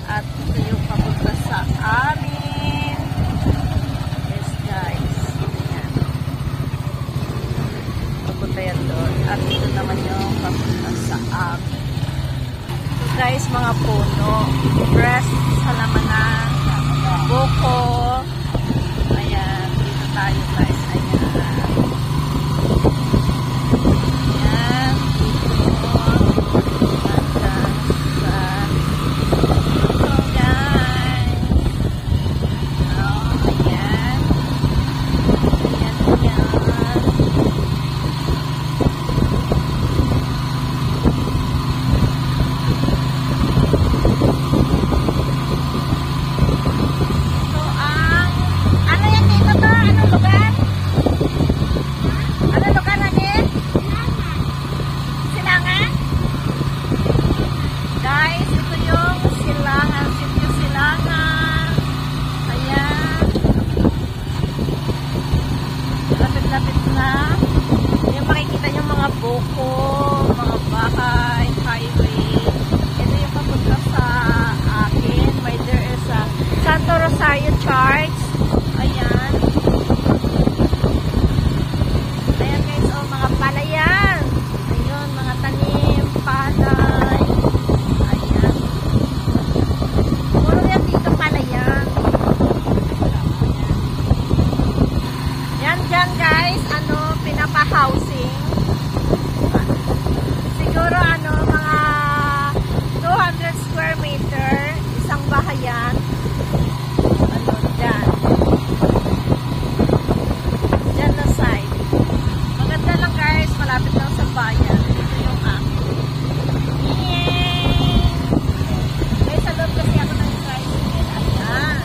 At ito yung papunta sa amin. Yes guys. Ayan. Papunta yan doon. At ito naman yung papunta sa amin. So guys, mga puno. Breast, salamanan, buko. Ayan. Dito tayo guys. Lapit na. Yung makikita nyo mga buko, mga bahay, highway. Ito yung papunta sa akin. There is a Santo Rosario Church. Ayan. Ayan guys, oh, mga palayan. Ayun, mga tanim, palay. Ayan. Puro yan dito palayan. Yan dyan guys, pinapa-housing. Siguro mga 200 square meter, isang bahayan. Dyan. Dyan na side. Maganda lang guys, malapit lang sa bayan. Ito yung akin. Yay! Guys, sa loob kasi ako ng tricycle. Ayan.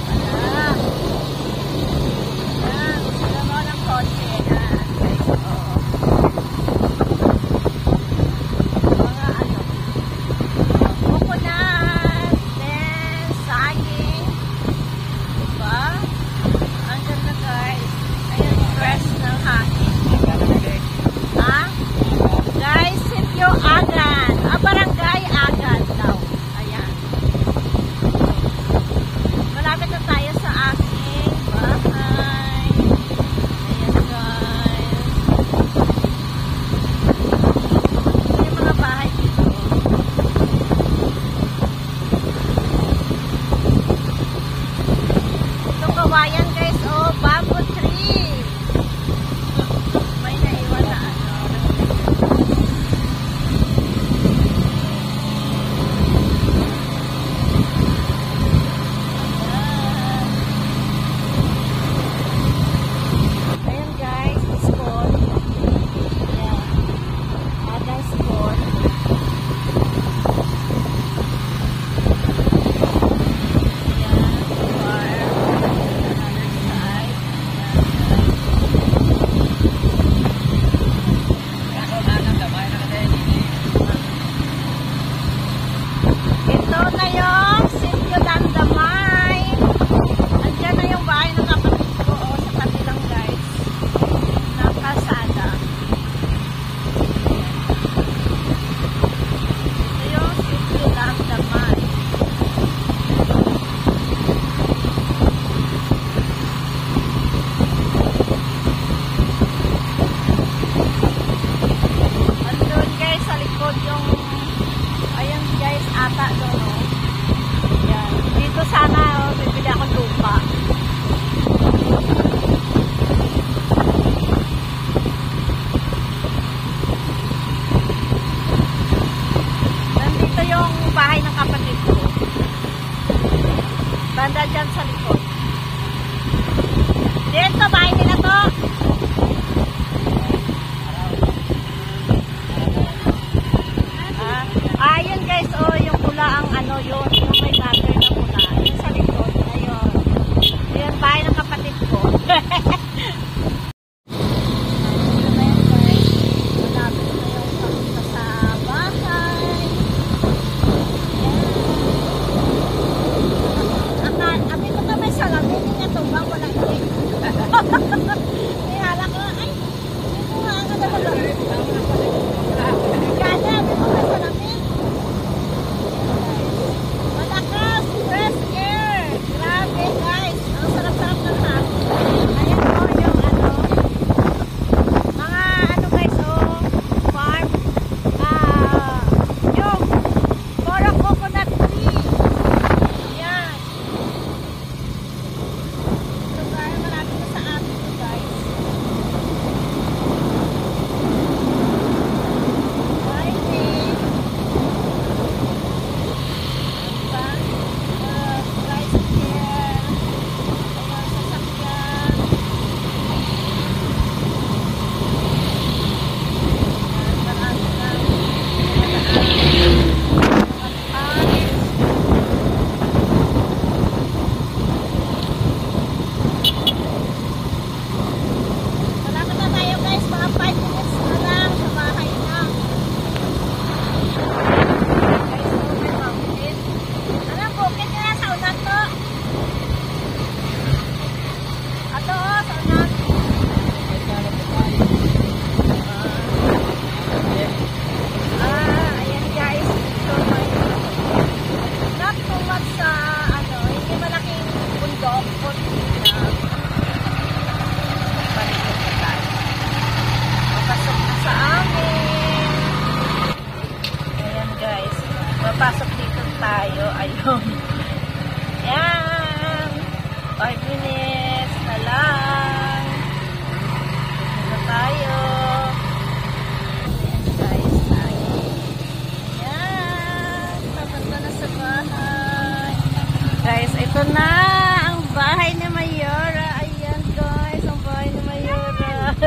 Wala. Ayan. Gusto mo ng kotse. Kawayan guys, oh, bamboo tree. May naiwan na Ayan guys, spot. Yeah. Ada spot. Dito sana, bibili ako lupa. Nandito yung bahay ng kapatid ko. Banda dyan sa likod. Dito, bahay nila to. Ayun guys, oh, yung pula ang yun, yung may gutter na pula. Yung sa likod, ayun. Ayun, bahay ng kapatid ko. Sa tayo. Ayun. Yan. 5 minutes na lang. Dito tayo. Ayan guys. Ayan. Papunta na sa bahay. Guys, ito na ang bahay ni Mayora. Ayan guys, ang bahay ni Mayora.